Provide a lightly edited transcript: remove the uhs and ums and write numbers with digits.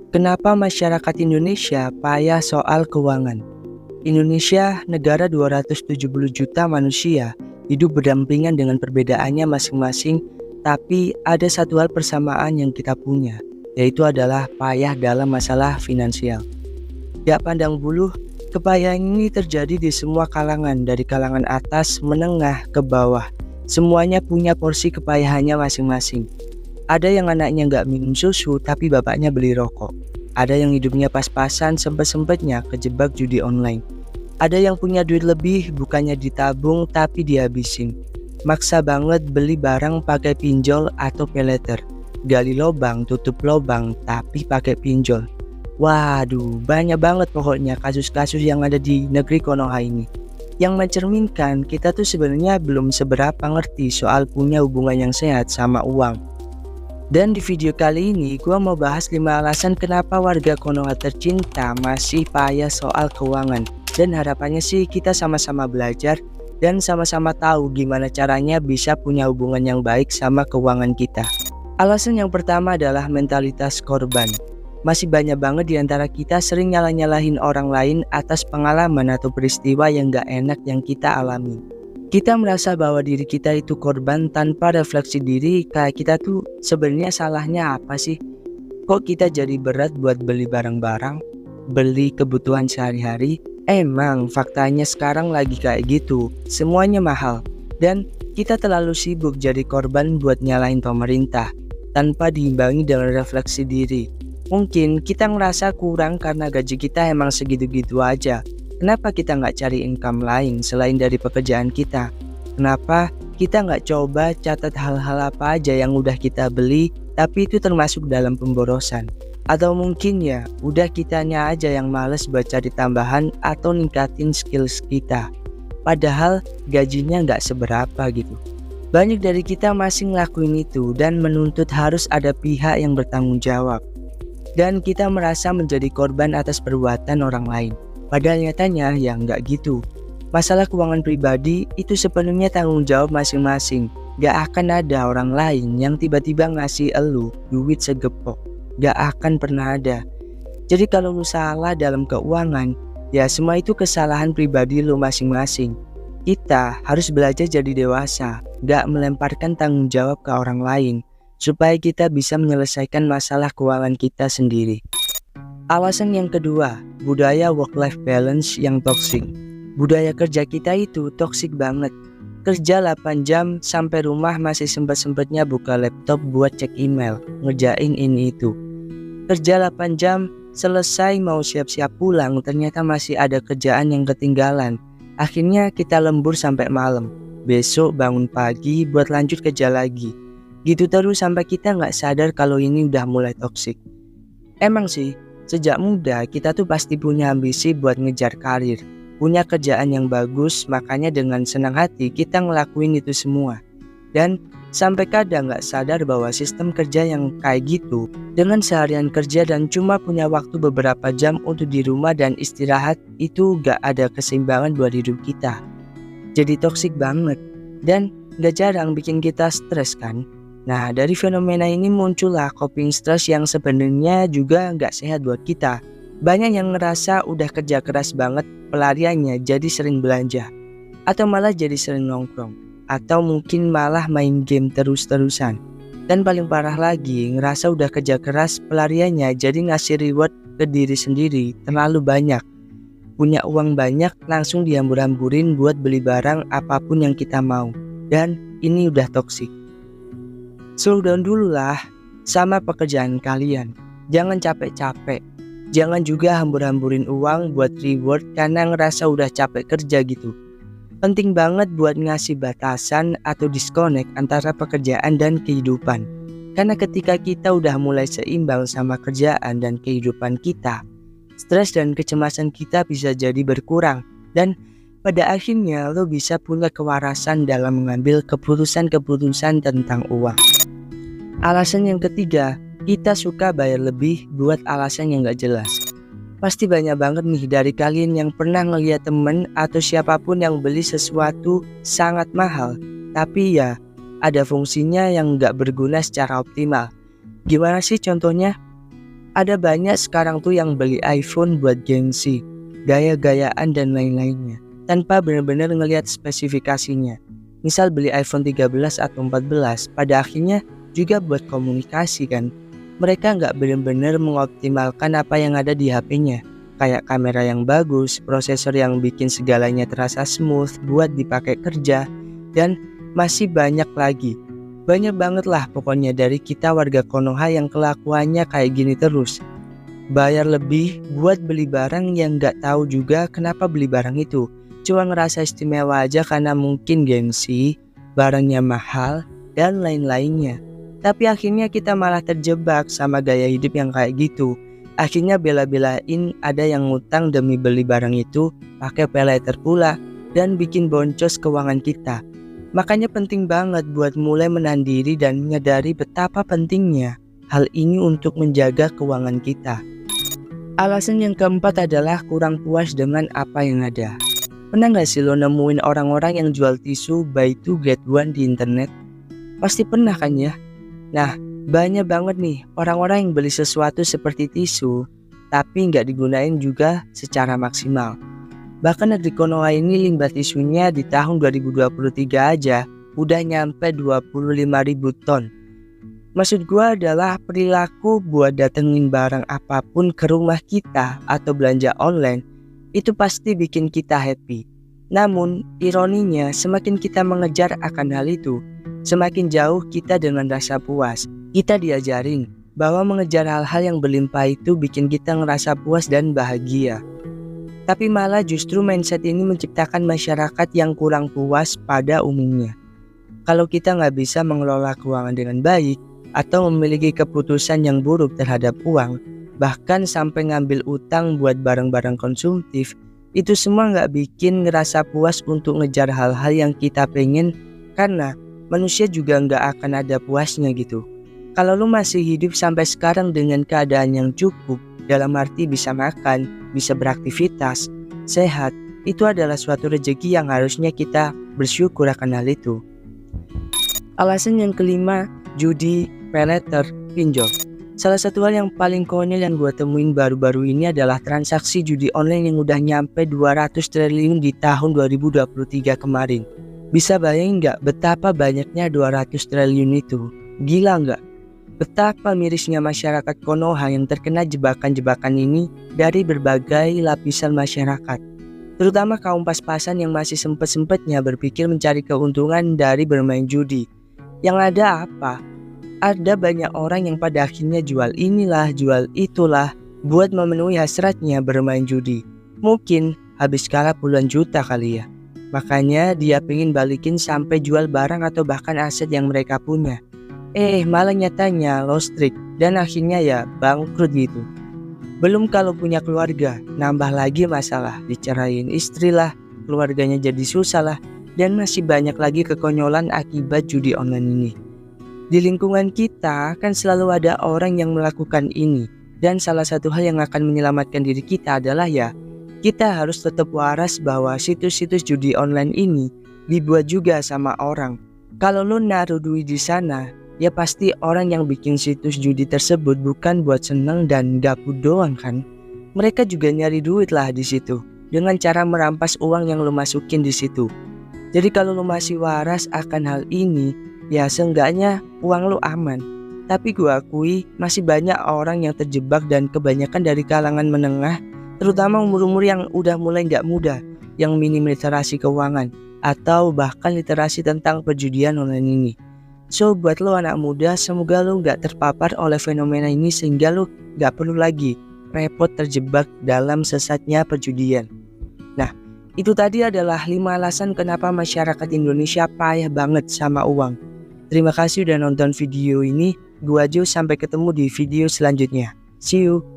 Kenapa masyarakat Indonesia payah soal keuangan? Indonesia, negara 270 juta manusia, hidup berdampingan dengan perbedaannya masing-masing, tapi ada satu hal persamaan yang kita punya, yaitu adalah payah dalam masalah finansial. Gak pandang bulu, kepayahan ini terjadi di semua kalangan, dari kalangan atas, menengah, ke bawah. Semuanya punya porsi kepayahannya masing-masing. Ada yang anaknya nggak minum susu tapi bapaknya beli rokok. Ada yang hidupnya pas-pasan sempet-sempetnya kejebak judi online. Ada yang punya duit lebih bukannya ditabung tapi dihabisin. Maksa banget beli barang pakai pinjol atau peleter. Gali lobang tutup lobang tapi pakai pinjol. Waduh, banyak banget pokoknya kasus-kasus yang ada di negeri Konoha ini. Yang mencerminkan kita tuh sebenarnya belum seberapa ngerti soal punya hubungan yang sehat sama uang. Dan di video kali ini gua mau bahas 5 alasan kenapa warga Konoha tercinta masih payah soal keuangan. Dan harapannya sih kita sama-sama belajar dan sama-sama tahu gimana caranya bisa punya hubungan yang baik sama keuangan kita. Alasan yang pertama adalah mentalitas korban. Masih banyak banget di antara kita sering nyalah-nyalahin orang lain atas pengalaman atau peristiwa yang gak enak yang kita alami. Kita merasa bahwa diri kita itu korban tanpa refleksi diri, kayak kita tuh sebenarnya salahnya apa sih? Kok kita jadi berat buat beli barang-barang, beli kebutuhan sehari-hari? Emang faktanya sekarang lagi kayak gitu, semuanya mahal. Dan kita terlalu sibuk jadi korban buat nyalahin pemerintah, tanpa diimbangi dengan refleksi diri. Mungkin kita ngerasa kurang karena gaji kita emang segitu-gitu aja. Kenapa kita nggak cari income lain selain dari pekerjaan kita? Kenapa kita nggak coba catat hal-hal apa aja yang udah kita beli tapi itu termasuk dalam pemborosan? Atau mungkin ya udah kitanya aja yang males buat cari tambahan atau ningkatin skills kita. Padahal gajinya nggak seberapa gitu. Banyak dari kita masih ngelakuin itu dan menuntut harus ada pihak yang bertanggung jawab. Dan kita merasa menjadi korban atas perbuatan orang lain. Padahal nyatanya ya nggak gitu. Masalah keuangan pribadi itu sepenuhnya tanggung jawab masing-masing. Gak akan ada orang lain yang tiba-tiba ngasih elu duit segepok. Gak akan pernah ada. Jadi kalau lu salah dalam keuangan, ya semua itu kesalahan pribadi lu masing-masing. Kita harus belajar jadi dewasa, gak melemparkan tanggung jawab ke orang lain, supaya kita bisa menyelesaikan masalah keuangan kita sendiri. Alasan yang kedua, budaya work-life balance yang toksik. Budaya kerja kita itu toksik banget. Kerja 8 jam sampai rumah masih sempet-sempetnya buka laptop buat cek email, ngerjain ini itu. Kerja 8 jam, selesai mau siap-siap pulang, ternyata masih ada kerjaan yang ketinggalan. Akhirnya kita lembur sampai malam. Besok bangun pagi buat lanjut kerja lagi. Gitu terus sampai kita nggak sadar kalau ini udah mulai toksik. Emang sih, sejak muda kita tuh pasti punya ambisi buat ngejar karir, punya kerjaan yang bagus, makanya dengan senang hati kita ngelakuin itu semua. Dan sampai kadang gak sadar bahwa sistem kerja yang kayak gitu, dengan seharian kerja dan cuma punya waktu beberapa jam untuk di rumah dan istirahat, itu gak ada keseimbangan buat hidup kita. Jadi toksik banget dan gak jarang bikin kita stres kan. Nah, dari fenomena ini muncullah coping stress yang sebenarnya juga nggak sehat buat kita. Banyak yang ngerasa udah kerja keras banget, pelariannya jadi sering belanja. Atau malah jadi sering nongkrong. Atau mungkin malah main game terus-terusan. Dan paling parah lagi, ngerasa udah kerja keras, pelariannya jadi ngasih reward ke diri sendiri terlalu banyak. Punya uang banyak, langsung dihambur-hamburin buat beli barang apapun yang kita mau. Dan ini udah toksik. Slow down dulu lah sama pekerjaan kalian. Jangan capek-capek. Jangan juga hambur-hamburin uang buat reward karena ngerasa udah capek kerja gitu. Penting banget buat ngasih batasan atau disconnect antara pekerjaan dan kehidupan. Karena ketika kita udah mulai seimbang sama kerjaan dan kehidupan kita, stres dan kecemasan kita bisa jadi berkurang. Dan pada akhirnya lo bisa punya kewarasan dalam mengambil keputusan-keputusan tentang uang. Alasan yang ketiga, kita suka bayar lebih buat alasan yang gak jelas. Pasti banyak banget nih dari kalian yang pernah ngeliat temen atau siapapun yang beli sesuatu sangat mahal, tapi ya ada fungsinya yang gak berguna secara optimal. Gimana sih contohnya? Ada banyak sekarang tuh yang beli iPhone buat gengsi, gaya-gayaan dan lain-lainnya, tanpa benar-benar ngelihat spesifikasinya. Misal beli iPhone 13 atau 14, pada akhirnya juga buat komunikasi kan. Mereka nggak benar-benar mengoptimalkan apa yang ada di HP-nya. Kayak kamera yang bagus, prosesor yang bikin segalanya terasa smooth buat dipakai kerja, dan masih banyak lagi. Banyak banget lah pokoknya dari kita warga Konoha yang kelakuannya kayak gini terus. Bayar lebih buat beli barang yang gak tahu juga kenapa beli barang itu. Cuma ngerasa istimewa aja karena mungkin gengsi, barangnya mahal, dan lain-lainnya. Tapi akhirnya kita malah terjebak sama gaya hidup yang kayak gitu. Akhirnya bela-belain ada yang ngutang demi beli barang itu, pakai paylater pula, dan bikin boncos keuangan kita. Makanya penting banget buat mulai menahan diri dan menyadari betapa pentingnya hal ini untuk menjaga keuangan kita. Alasan yang keempat adalah kurang puas dengan apa yang ada. Pernah gak sih lo nemuin orang-orang yang jual tisu buy two get one di internet? Pasti pernah kan ya? Nah, banyak banget nih orang-orang yang beli sesuatu seperti tisu tapi nggak digunain juga secara maksimal. Bahkan negeri Konoha ini limbah tisunya di tahun 2023 aja udah nyampe 25.000 ton. Maksud gue adalah perilaku buat datengin barang apapun ke rumah kita atau belanja online itu pasti bikin kita happy. Namun ironinya semakin kita mengejar akan hal itu, semakin jauh kita dengan rasa puas. Kita diajarin bahwa mengejar hal-hal yang berlimpah itu bikin kita ngerasa puas dan bahagia. Tapi malah justru mindset ini menciptakan masyarakat yang kurang puas pada umumnya. Kalau kita nggak bisa mengelola keuangan dengan baik atau memiliki keputusan yang buruk terhadap uang, bahkan sampai ngambil utang buat barang-barang konsumtif, itu semua nggak bikin ngerasa puas untuk ngejar hal-hal yang kita pengen, karena manusia juga nggak akan ada puasnya gitu. Kalau lu masih hidup sampai sekarang dengan keadaan yang cukup, dalam arti bisa makan, bisa beraktivitas, sehat, itu adalah suatu rezeki yang harusnya kita bersyukur akan hal itu. Alasan yang kelima, judi, paylater, pinjol. Salah satu hal yang paling konyol yang gue temuin baru-baru ini adalah transaksi judi online yang udah nyampe 200 triliun di tahun 2023 kemarin. Bisa bayangin gak betapa banyaknya 200 triliun itu? Gila gak? Betapa mirisnya masyarakat Konoha yang terkena jebakan-jebakan ini dari berbagai lapisan masyarakat. Terutama kaum pas-pasan yang masih sempet-sempetnya berpikir mencari keuntungan dari bermain judi. Yang ada apa? Ada banyak orang yang pada akhirnya jual inilah, jual itulah buat memenuhi hasratnya bermain judi. Mungkin habis kalah puluhan juta kali ya. Makanya dia pengen balikin sampai jual barang atau bahkan aset yang mereka punya. Malah nyatanya lost trick dan akhirnya ya bangkrut gitu. Belum kalau punya keluarga, nambah lagi masalah, dicerain istri lah, keluarganya jadi susah lah, dan masih banyak lagi kekonyolan akibat judi online ini. Di lingkungan kita kan selalu ada orang yang melakukan ini, dan salah satu hal yang akan menyelamatkan diri kita adalah ya, kita harus tetap waras bahwa situs-situs judi online ini dibuat juga sama orang. Kalau lo naruh duit di sana, ya pasti orang yang bikin situs judi tersebut bukan buat seneng dan gabut doang kan. Mereka juga nyari duit lah di situ dengan cara merampas uang yang lo masukin di situ. Jadi kalau lo masih waras akan hal ini, ya seenggaknya uang lo aman. Tapi gue akui masih banyak orang yang terjebak dan kebanyakan dari kalangan menengah, terutama umur-umur yang udah mulai gak muda, yang minim literasi keuangan atau bahkan literasi tentang perjudian online ini. So buat lo anak muda, semoga lo gak terpapar oleh fenomena ini sehingga lo gak perlu lagi repot terjebak dalam sesatnya perjudian. Nah, itu tadi adalah 5 alasan kenapa masyarakat Indonesia payah banget sama uang. Terima kasih udah nonton video ini. Gua Jo, sampai ketemu di video selanjutnya. See you.